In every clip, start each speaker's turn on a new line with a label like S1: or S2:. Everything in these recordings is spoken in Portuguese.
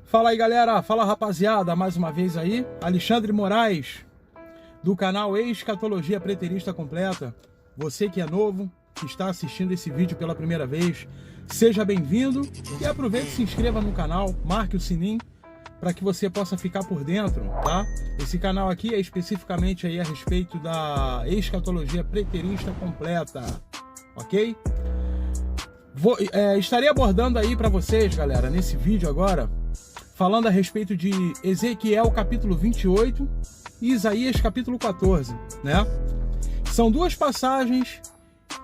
S1: Fala aí, galera, fala rapaziada, mais uma vez aí, Alexandre Moraes, do canal Escatologia Preterista Completa. Você que é novo, que está assistindo esse vídeo pela primeira vez, seja bem-vindo e aproveite e se inscreva no canal, marque o sininho para que você possa ficar por dentro, tá? Esse canal aqui é especificamente aí a respeito da Escatologia Preterista Completa, ok? Estarei abordando aí para vocês, galera, nesse vídeo agora, falando a respeito de Ezequiel capítulo 28 e Isaías capítulo 14, né? São duas passagens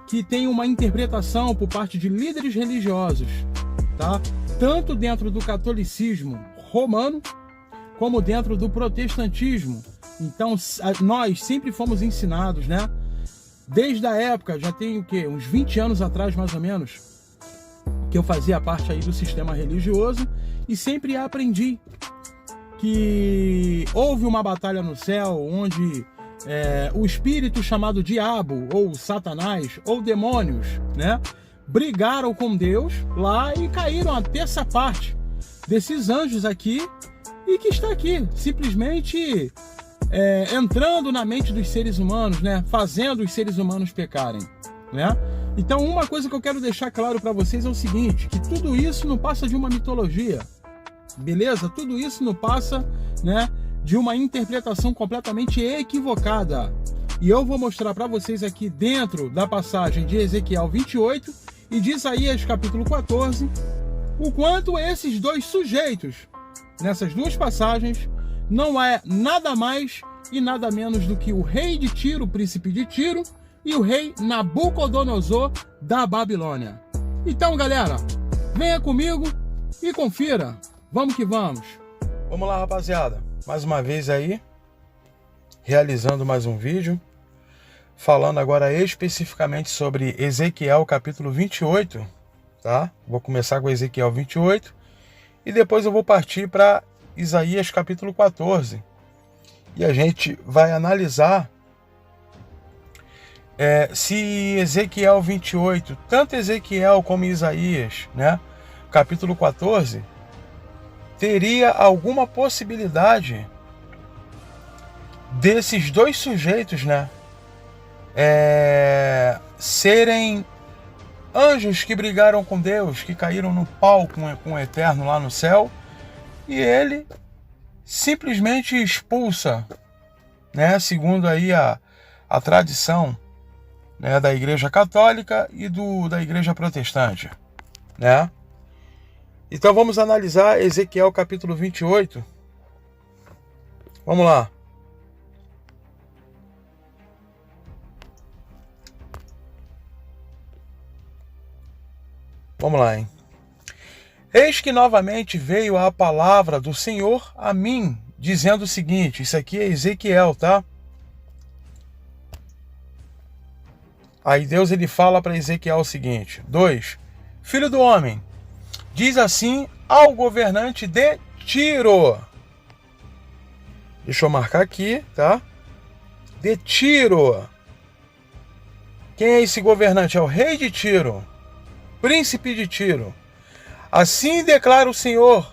S1: que têm uma interpretação por parte de líderes religiosos, tá? Tanto dentro do catolicismo romano, como dentro do protestantismo. Então, nós sempre fomos ensinados, né? Desde a época, já tem o quê? Uns 20 anos atrás, mais ou menos, que eu fazia parte aí do sistema religioso e sempre aprendi que houve uma batalha no céu onde o espírito chamado diabo ou satanás ou demônios, né, brigaram com Deus lá e caíram a terça parte desses anjos aqui e que está aqui simplesmente entrando na mente dos seres humanos, né, fazendo os seres humanos pecarem, né? Então, uma coisa que eu quero deixar claro para vocês é o seguinte, que tudo isso não passa de uma mitologia, beleza? Tudo isso não passa, né, de uma interpretação completamente equivocada. E eu vou mostrar para vocês aqui dentro da passagem de Ezequiel 28 e de Isaías capítulo 14, o quanto esses dois sujeitos, nessas duas passagens, não é nada mais e nada menos do que o rei de Tiro, o príncipe de Tiro, e o rei Nabucodonosor da Babilônia. Então, galera, venha comigo e confira. Vamos que vamos. Vamos lá, rapaziada. Mais uma vez aí, realizando mais um vídeo, falando agora especificamente sobre Ezequiel capítulo 28, tá? Vou começar com Ezequiel 28 e depois eu vou partir para Isaías capítulo 14. E a gente vai analisar se Ezequiel 28, tanto Ezequiel como Isaías, né, capítulo 14, teria alguma possibilidade desses dois sujeitos, né, serem anjos que brigaram com Deus, que caíram no pau com o Eterno lá no céu, e ele simplesmente expulsa, né, segundo aí a tradição, né, da Igreja Católica e da Igreja Protestante, né? Então vamos analisar Ezequiel capítulo 28. Vamos lá. Vamos lá, hein? Eis que novamente veio a palavra do Senhor a mim, dizendo o seguinte, isso aqui é Ezequiel, tá? Aí Deus ele fala para Ezequiel o seguinte, 2, Filho do homem, diz assim ao governante de Tiro. Deixa eu marcar aqui, tá? De Tiro. Quem é esse governante? É o rei de Tiro, príncipe de Tiro. Assim declara o Senhor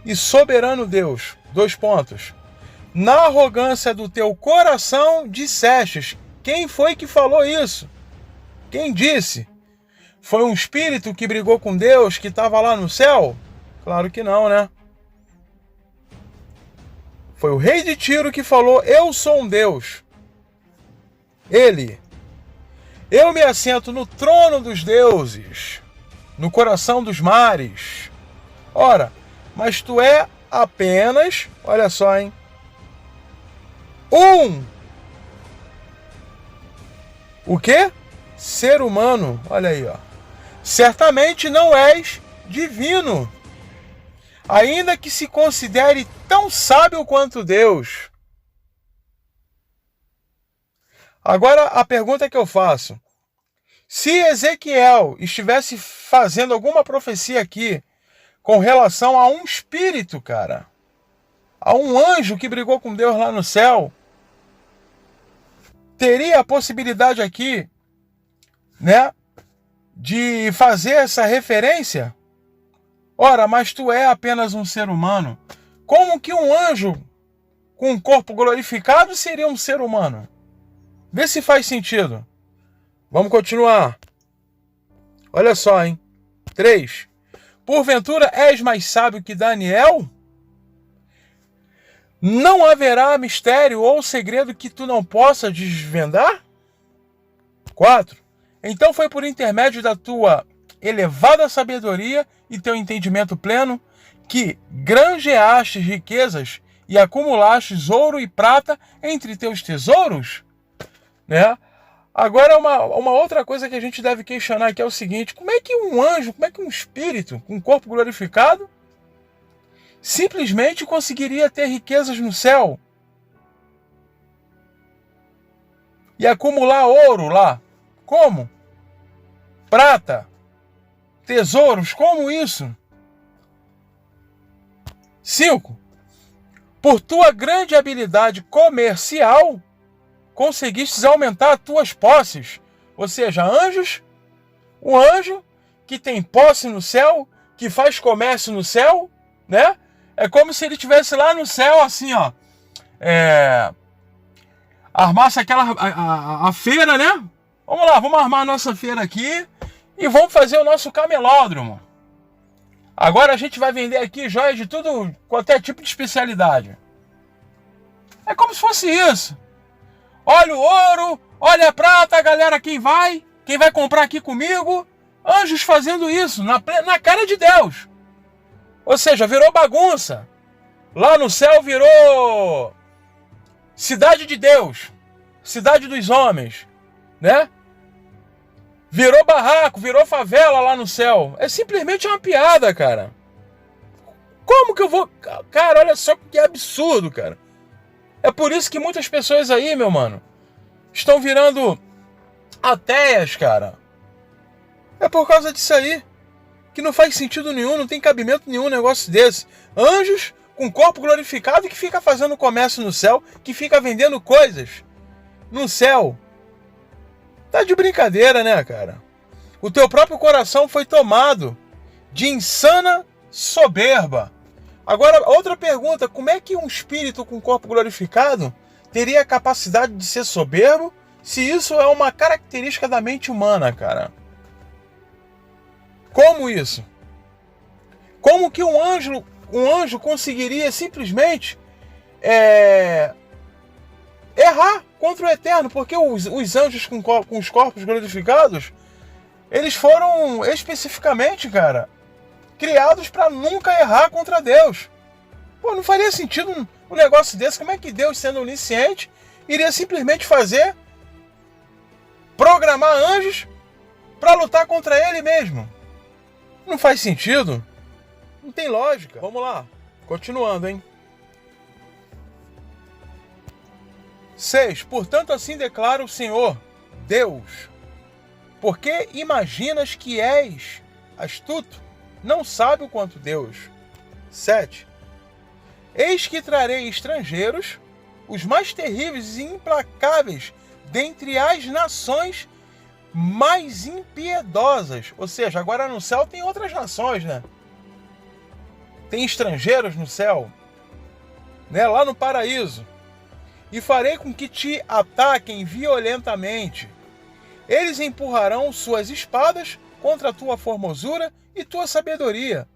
S1: e soberano Deus. 2 pontos. Na arrogância do teu coração dissestes. Quem foi que falou isso? Quem disse? Foi um espírito que brigou com Deus, que estava lá no céu? Claro que não, né? Foi o rei de Tiro que falou, eu sou um Deus. Eu me assento no trono dos deuses, no coração dos mares. Ora, mas tu é apenas, olha só, hein? O quê? Ser humano. Olha aí, ó. Certamente não és divino, ainda que se considere tão sábio quanto Deus. Agora a pergunta que eu faço. Se Ezequiel estivesse fazendo alguma profecia aqui com relação a um espírito, cara, a um anjo que brigou com Deus lá no céu, teria a possibilidade aqui, né, de fazer essa referência? Ora, mas tu é apenas um ser humano. Como que um anjo com um corpo glorificado seria um ser humano? Vê se faz sentido. Vamos continuar. Olha só, hein? 3. Porventura és mais sábio que Daniel? Não haverá mistério ou segredo que tu não possa desvendar? 4. Então foi por intermédio da tua elevada sabedoria e teu entendimento pleno que granjeastes riquezas e acumulastes ouro e prata entre teus tesouros? Né? Agora, uma outra coisa que a gente deve questionar aqui é o seguinte: como é que um anjo, como é que um espírito com um corpo glorificado simplesmente conseguiria ter riquezas no céu e acumular ouro lá? Como? Prata? Tesouros? Como isso? 5. Por tua grande habilidade comercial, conseguistes aumentar tuas posses. Ou seja, anjos, um anjo que tem posse no céu, que faz comércio no céu, né? É como se ele estivesse lá no céu, assim, ó. Armasse aquela a feira, né? Vamos lá, vamos armar a nossa feira aqui e vamos fazer o nosso camelódromo. Agora a gente vai vender aqui joias de tudo, qualquer tipo de especialidade. É como se fosse isso. Olha o ouro, olha a prata, galera, quem vai comprar aqui comigo? Anjos fazendo isso, na cara de Deus. Ou seja, virou bagunça. Lá no céu virou cidade de Deus, cidade dos homens, né? Virou barraco, virou favela lá no céu. É simplesmente uma piada, cara. Como que eu vou... Cara, olha só que absurdo, cara. É por isso que muitas pessoas aí, meu mano, estão virando ateias, cara. É por causa disso aí. Que não faz sentido nenhum, não tem cabimento nenhum um negócio desse. Anjos com corpo glorificado que fica fazendo comércio no céu, que fica vendendo coisas no céu. Tá de brincadeira, né, cara? O teu próprio coração foi tomado de insana soberba. Agora, outra pergunta: como é que um espírito com corpo glorificado teria a capacidade de ser soberbo se isso é uma característica da mente humana, cara? Como isso? Como que um anjo conseguiria simplesmente errar contra o Eterno? Porque os anjos com os corpos glorificados, eles foram especificamente, cara, criados para nunca errar contra Deus. Pô, não faria sentido um negócio desse. Como é que Deus, sendo onisciente, iria simplesmente programar anjos para lutar contra ele mesmo? Não faz sentido. Não tem lógica. Vamos lá. Continuando, hein? 6. Portanto, assim declara o Senhor, Deus: porque imaginas que és astuto, não sábio quanto Deus. 7. Eis que trarei estrangeiros, os mais terríveis e implacáveis dentre as nações mais impiedosas. Ou seja, agora no céu tem outras nações, né? Tem estrangeiros no céu, né? Lá no paraíso. E farei com que te ataquem violentamente. Eles empurrarão suas espadas contra a tua formosura e tua sabedoria,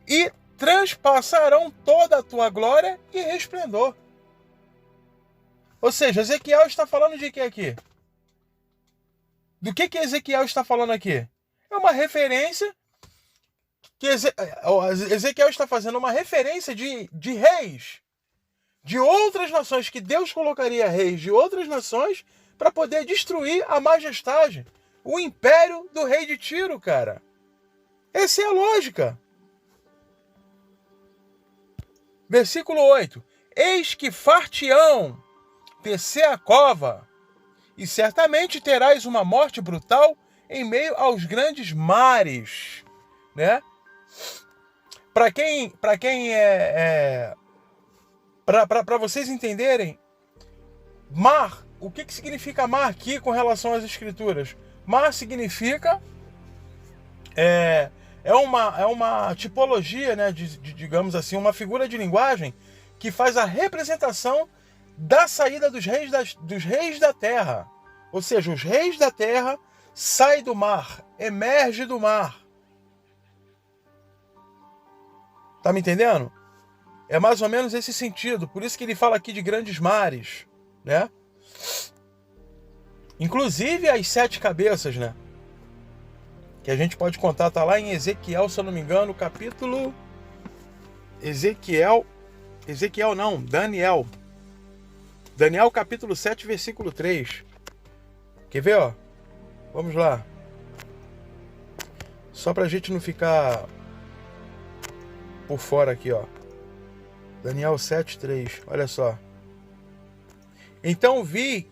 S1: e transpassarão toda a tua glória e resplendor. Ou seja, Ezequiel está falando de quê aqui? Do que Ezequiel está falando aqui? É uma referência que Ezequiel está fazendo uma referência de reis de outras nações, que Deus colocaria reis de outras nações para poder destruir a majestade, o império do rei de Tiro, cara. Essa é a lógica. Versículo 8. Eis que far-te-ão tecer a cova, e certamente terás uma morte brutal em meio aos grandes mares, né? Para vocês entenderem, mar, o que significa mar aqui com relação às escrituras? Mar significa é uma tipologia, né, digamos assim, uma figura de linguagem que faz a representação da saída dos reis da terra. Ou seja, os reis da terra saem do mar, emergem do mar. Tá me entendendo? É mais ou menos esse sentido. Por isso que ele fala aqui de grandes mares, né? Inclusive as 7 cabeças, né? Que a gente pode contar, tá lá em Ezequiel, se eu não me engano, capítulo... Daniel. Daniel capítulo 7, versículo 3. Quer ver, ó? Vamos lá. Só pra gente não ficar por fora aqui, ó. Daniel 7, 3. Olha só. Então vi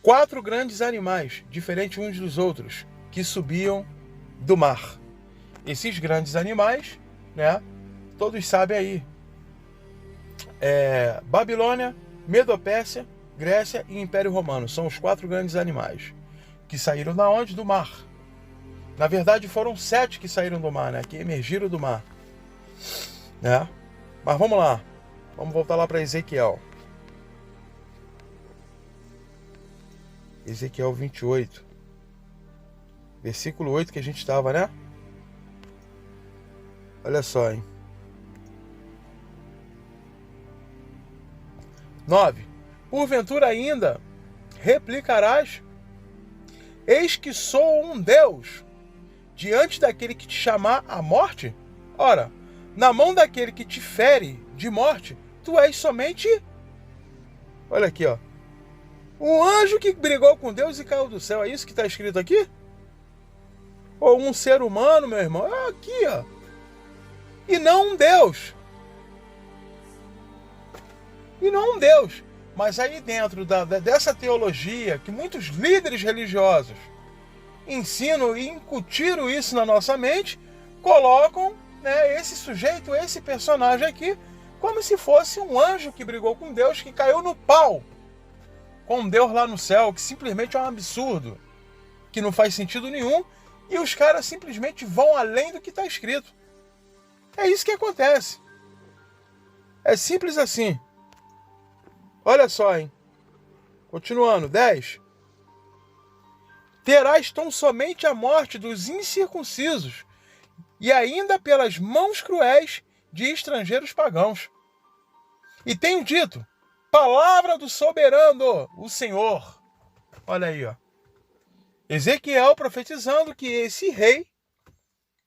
S1: 4 grandes animais, diferentes uns dos outros, que subiam do mar. Esses grandes animais, né? Todos sabem aí. Babilônia, Medo-Pérsia, Grécia e Império Romano. São os 4 grandes animais que saíram da onde? Do mar. Na verdade foram 7 que saíram do mar, né? Que emergiram do mar, né? Mas vamos lá. Vamos voltar lá para Ezequiel. Ezequiel 28. Versículo 8 que a gente estava, né? Olha só, hein? 9. Porventura ainda replicarás: eis que sou um Deus diante daquele que te chamar à morte? Ora, na mão daquele que te fere de morte, tu és somente... Olha aqui, ó. Um anjo que brigou com Deus e caiu do céu. É isso que está escrito aqui? Ou um ser humano, meu irmão? É aqui, ó. E não um Deus. E não um Deus. Mas aí dentro dessa teologia, que muitos líderes religiosos ensinam e incutiram isso na nossa mente, colocam, né, esse sujeito, esse personagem aqui, como se fosse um anjo que brigou com Deus, que caiu no pau com Deus lá no céu, que simplesmente é um absurdo, que não faz sentido nenhum, e os caras simplesmente vão além do que está escrito. É isso que acontece. É simples assim. Olha só, hein? Continuando, 10. Terás tão somente a morte dos incircuncisos, e ainda pelas mãos cruéis de estrangeiros pagãos. E tenho dito, palavra do soberano, o Senhor. Olha aí, ó. Ezequiel profetizando que esse rei,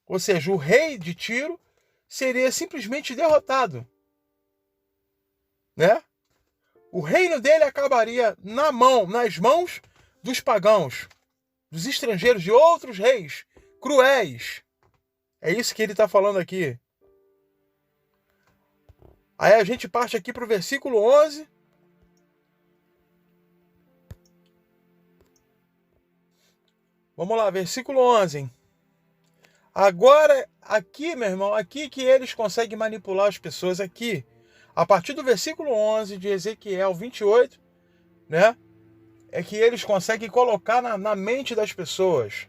S1: ou seja, o rei de Tiro, seria simplesmente derrotado, né? O reino dele acabaria nas mãos dos pagãos, dos estrangeiros, de outros reis cruéis. É isso que ele está falando aqui. Aí a gente parte aqui para o versículo 11. Vamos lá, versículo 11. Hein? Agora, aqui, meu irmão, aqui que eles conseguem manipular as pessoas aqui. A partir do versículo 11 de Ezequiel 28, né? É que eles conseguem colocar na mente das pessoas.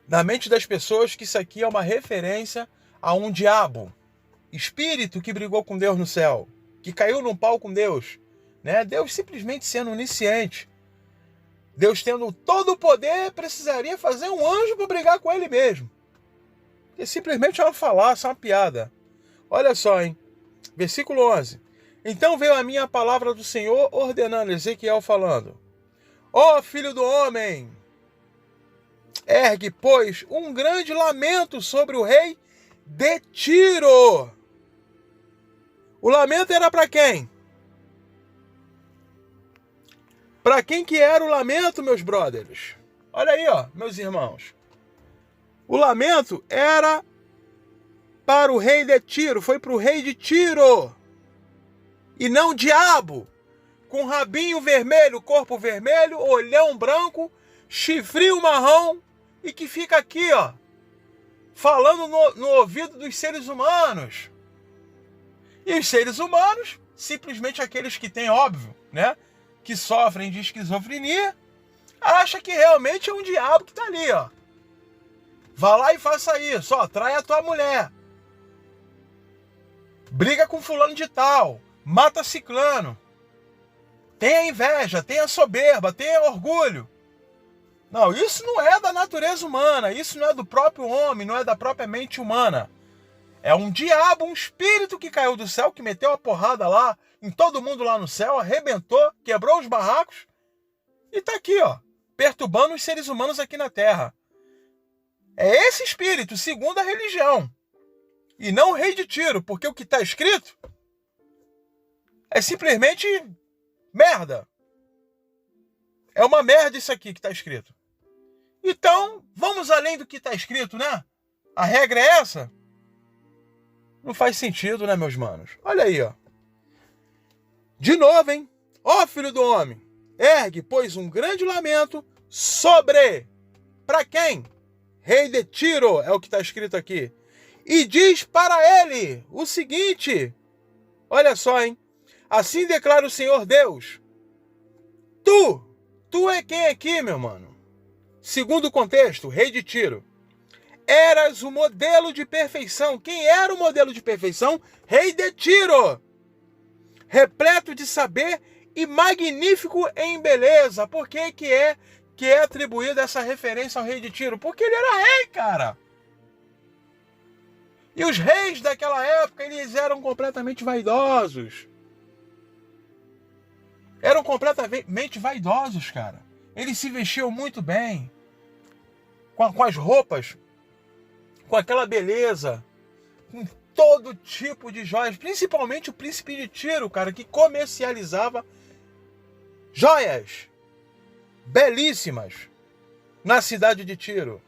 S1: Na mente das pessoas que isso aqui é uma referência a um diabo. Espírito que brigou com Deus no céu. Que caiu num pau com Deus. Né? Deus simplesmente sendo onisciente. Deus tendo todo o poder, precisaria fazer um anjo para brigar com ele mesmo. Que simplesmente é uma falácia, uma piada. Olha só, hein? Versículo 11. Então veio a minha palavra do Senhor ordenando, Ezequiel falando: ó filho do homem, ergue, pois, um grande lamento sobre o rei de Tiro. O lamento era para quem? Para quem que era o lamento, meus brothers? Olha aí, ó, meus irmãos. O lamento era para o rei de Tiro, foi para o rei de Tiro. E não o diabo, com rabinho vermelho, corpo vermelho, olhão branco, chifrinho marrom, e que fica aqui, ó, falando no ouvido dos seres humanos. E os seres humanos, simplesmente aqueles que têm, óbvio, né, que sofrem de esquizofrenia, acha que realmente é um diabo que tá ali, ó. Vá lá e faça isso, ó, trai a tua mulher. Briga com fulano de tal, mata ciclano. Tenha inveja, tenha soberba, tenha orgulho. Não, isso não é da natureza humana, isso não é do próprio homem, não é da própria mente humana. É um diabo, um espírito que caiu do céu, que meteu a porrada lá, em todo mundo lá no céu, arrebentou, quebrou os barracos e tá aqui, ó, perturbando os seres humanos aqui na Terra. É esse espírito, segundo a religião. E não o rei de Tiro, porque o que está escrito é simplesmente merda. É uma merda isso aqui que está escrito. Então, vamos além do que está escrito, né? A regra é essa? Não faz sentido, né, meus manos? Olha aí, ó. De novo, hein? Ó, filho do homem, ergue, pois, um grande lamento sobre... Para quem? Rei de Tiro, é o que está escrito aqui. E diz para ele o seguinte, olha só, hein? Assim declara o Senhor Deus. Tu é quem aqui, meu mano? Segundo o contexto, rei de Tiro. Eras o modelo de perfeição. Quem era o modelo de perfeição? Rei de Tiro. Repleto de saber e magnífico em beleza. Por que é atribuída essa referência ao rei de Tiro? Porque ele era rei, cara. E os reis daquela época, eles eram completamente vaidosos. Eram completamente vaidosos, cara. Eles se vestiam muito bem. Com as roupas. Com aquela beleza. Com todo tipo de joias. Principalmente o príncipe de Tiro, cara, que comercializava joias belíssimas na cidade de Tiro.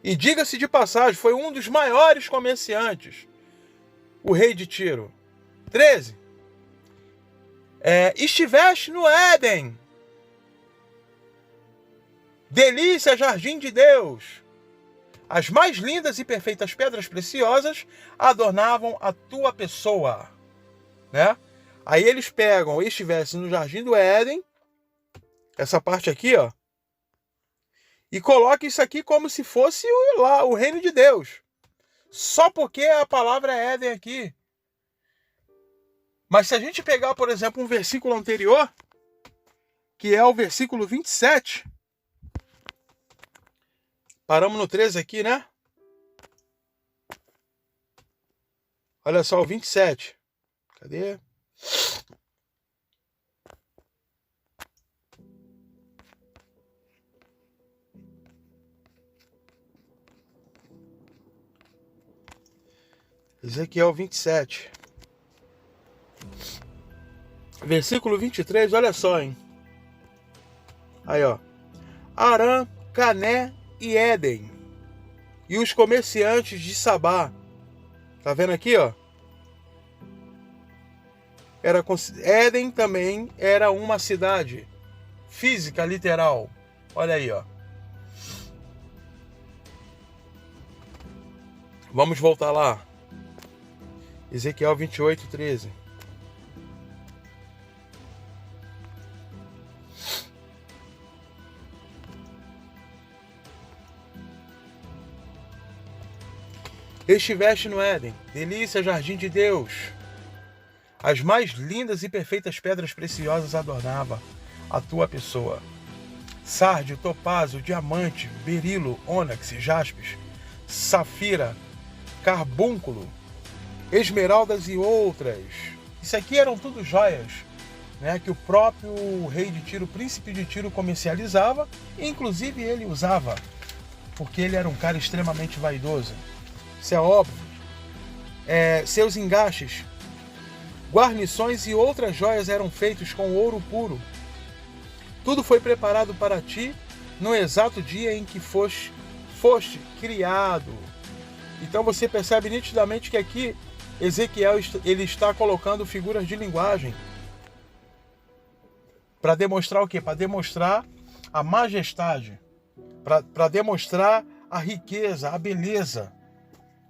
S1: E diga-se de passagem, foi um dos maiores comerciantes, o rei de Tiro. 13. Estiveste no Éden, delícia, jardim de Deus. As mais lindas e perfeitas pedras preciosas adornavam a tua pessoa, né? Aí eles pegam, estivesse no jardim do Éden, essa parte aqui, ó, e colocam isso aqui como se fosse o reino de Deus. Só porque a palavra é Éden aqui. Mas se a gente pegar, por exemplo, um versículo anterior, que é o versículo 27, paramos no 13 aqui, né? Olha só o 27. Cadê? Ezequiel 27. Versículo 23, olha só, hein? Aí, ó. Arã, Cané e Éden. E os comerciantes de Sabá. Tá vendo aqui, ó? Éden também era uma cidade física, literal. Olha aí, ó. Vamos voltar lá. Ezequiel 28, 13. Estiveste no Éden, delícia, jardim de Deus. As mais lindas e perfeitas pedras preciosas adornava a tua pessoa. Sárdio, topázio, diamante, berilo, ônix, jaspis, safira, carbúnculo, esmeraldas e outras. Isso aqui eram tudo joias, né, que o próprio rei de Tiro, príncipe de Tiro, comercializava e inclusive ele usava, porque ele era um cara extremamente vaidoso. Isso é óbvio. Seus engastes, guarnições e outras joias eram feitos com ouro puro. Tudo foi preparado para ti no exato dia em que foste criado. Então você percebe nitidamente que aqui Ezequiel ele está colocando figuras de linguagem para demonstrar o quê? Para demonstrar a majestade, para demonstrar a riqueza, a beleza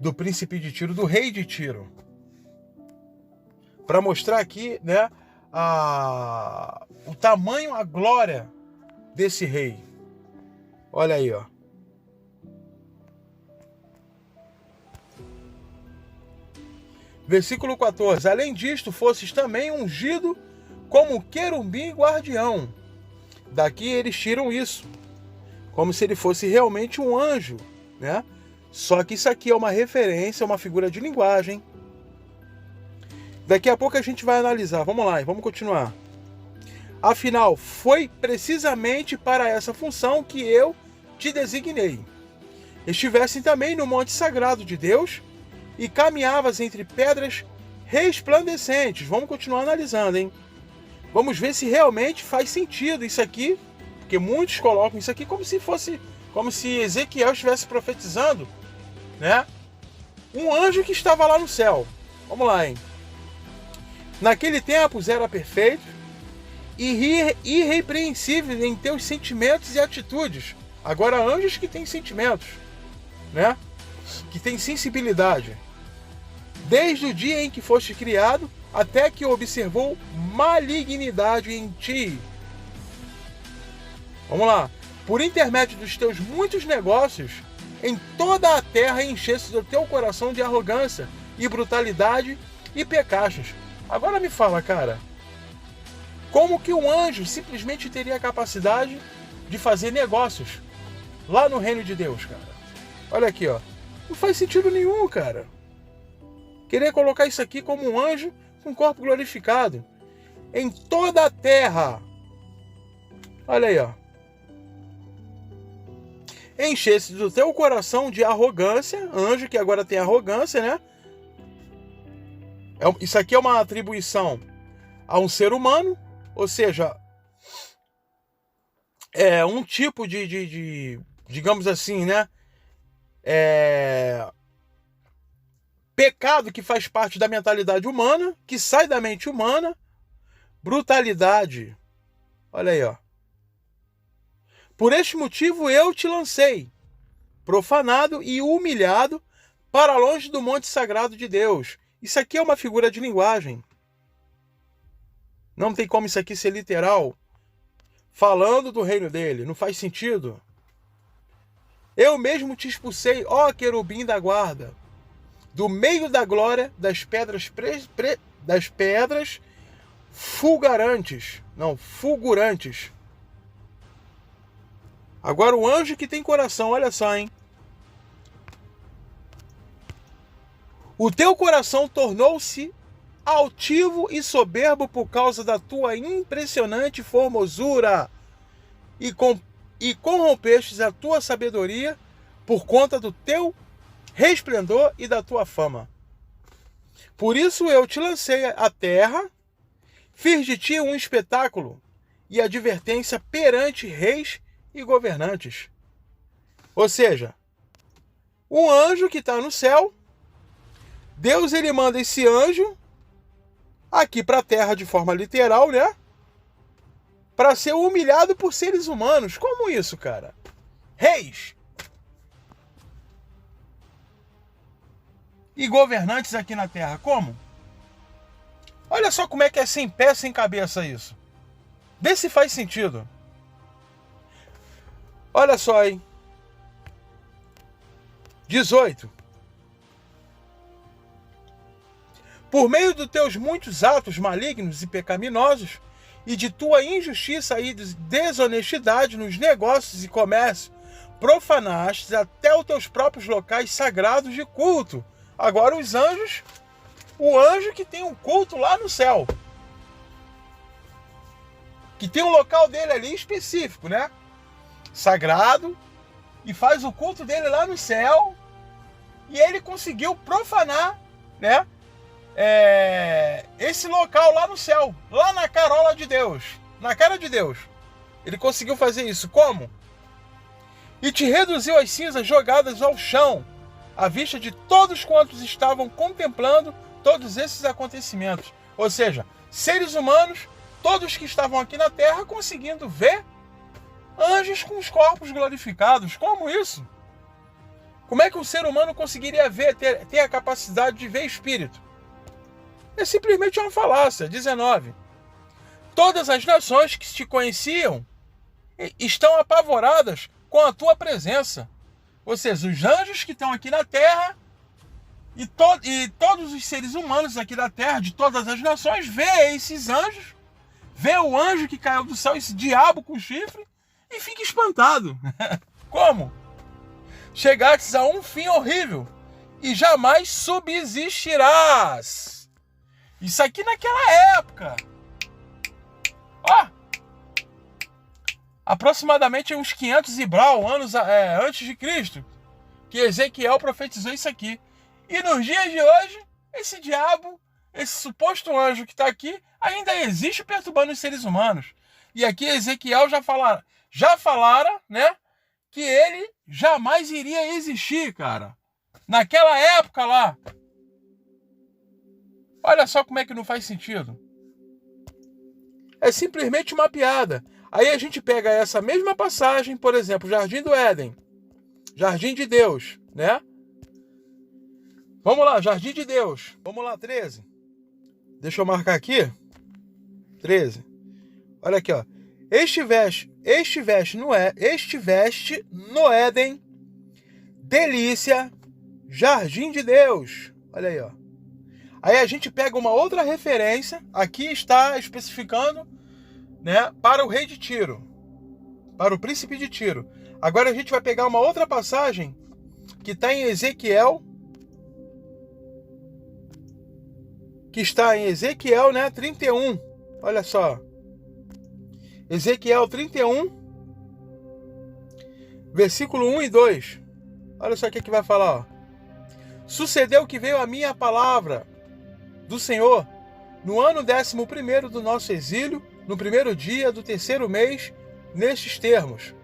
S1: do príncipe de Tiro, do rei de Tiro. Para mostrar aqui, né, o tamanho, a glória desse rei. Olha aí, ó. Versículo 14. Além disto, fosses também ungido como querubim guardião. Daqui eles tiram isso, como se ele fosse realmente um anjo, né? Só que isso aqui é uma referência, uma figura de linguagem. Daqui a pouco a gente vai analisar. Vamos lá, vamos continuar. Afinal, foi precisamente para essa função que eu te designei. Estivessem também no monte sagrado de Deus e caminhavas entre pedras resplandecentes. Vamos continuar analisando, hein? Vamos ver se realmente faz sentido isso aqui, porque muitos colocam isso aqui como se Ezequiel estivesse profetizando, né? Um anjo que estava lá no céu. Vamos lá, hein? Naquele tempo era perfeito e irrepreensível em teus sentimentos e atitudes. Agora, anjos que têm sentimentos, né? Que têm sensibilidade. Desde o dia em que foste criado, até que observou malignidade em ti. Vamos lá. Por intermédio dos teus muitos negócios, em toda a terra encheste o teu coração de arrogância e brutalidade e pecados. Agora me fala, cara, como que um anjo simplesmente teria a capacidade de fazer negócios lá no reino de Deus, cara? Olha aqui, ó. Não faz sentido nenhum, cara. Querer colocar isso aqui como um anjo com corpo glorificado em toda a terra. Olha aí, ó. Enchesse do teu coração de arrogância, anjo que agora tem arrogância, né? Isso aqui é uma atribuição a um ser humano, ou seja, é um tipo de digamos assim, né? Pecado que faz parte da mentalidade humana, que sai da mente humana, brutalidade. Olha aí, ó. Por este motivo eu te lancei, profanado e humilhado, para longe do monte sagrado de Deus. Isso aqui é uma figura de linguagem. Não tem como isso aqui ser literal. Falando do reino dele, não faz sentido. Eu mesmo te expulsei, ó querubim da guarda, do meio da glória das pedras fulgurantes. Agora o anjo que tem coração, olha só, hein? O teu coração tornou-se altivo e soberbo por causa da tua impressionante formosura e corrompestes a tua sabedoria por conta do teu resplendor e da tua fama. Por isso eu te lancei à terra, fiz de ti um espetáculo e advertência perante reis e governantes. Ou seja, um anjo que está no céu, Deus ele manda esse anjo aqui para a terra de forma literal, né? Para ser humilhado por seres humanos. Como isso, cara? Reis e governantes aqui na terra. Como? Olha só como é que é sem pé, sem cabeça isso. Vê se faz sentido. Olha só, hein? 18. Por meio dos teus muitos atos malignos e pecaminosos, e de tua injustiça e desonestidade nos negócios e comércio, profanaste até os teus próprios locais sagrados de culto. Agora os anjos, o anjo que tem um culto lá no céu, que tem um local dele ali específico, né? Sagrado, e faz o culto dele lá no céu, e ele conseguiu profanar, né? Esse local lá no céu, lá na carola de Deus, na cara de Deus. Ele conseguiu fazer isso. Como? E te reduziu às cinzas jogadas ao chão, à vista de todos quantos estavam contemplando todos esses acontecimentos. Ou seja, seres humanos, todos que estavam aqui na terra, conseguindo ver anjos com os corpos glorificados. Como isso? Como é que um ser humano conseguiria ver, ter a capacidade de ver espírito? É simplesmente uma falácia. 19. Todas as nações que te conheciam estão apavoradas com a tua presença. Ou seja, os anjos que estão aqui na terra e todos os seres humanos aqui da terra, de todas as nações, vê esses anjos, vê o anjo que caiu do céu, esse diabo com chifre, e fica espantado. Como? Chegastes a um fim horrível e jamais subsistirás. Isso aqui naquela época. Ó, aproximadamente uns 500 e brau anos antes de Cristo, que Ezequiel profetizou isso aqui. E nos dias de hoje, esse diabo, esse suposto anjo que está aqui, ainda existe perturbando os seres humanos. E aqui Ezequiel já falara, né, que ele jamais iria existir, cara. Naquela época lá. Olha só como é que não faz sentido. É simplesmente uma piada. Aí a gente pega essa mesma passagem, por exemplo, Jardim do Éden, Jardim de Deus, né? Vamos lá, Jardim de Deus. Vamos lá, 13. Deixa eu marcar aqui. 13. Olha aqui, ó. Este veste no Éden, delícia, Jardim de Deus. Olha aí, ó. Aí a gente pega uma outra referência, aqui está especificando, né, para o rei de Tiro, para o príncipe de Tiro. Agora a gente vai pegar uma outra passagem que está em Ezequiel, né, 31. Olha só. Ezequiel 31, versículo 1 e 2. Olha só o que vai falar, ó. Sucedeu que veio a minha palavra do Senhor no ano 11º do nosso exílio, no primeiro dia do terceiro mês, nestes termos.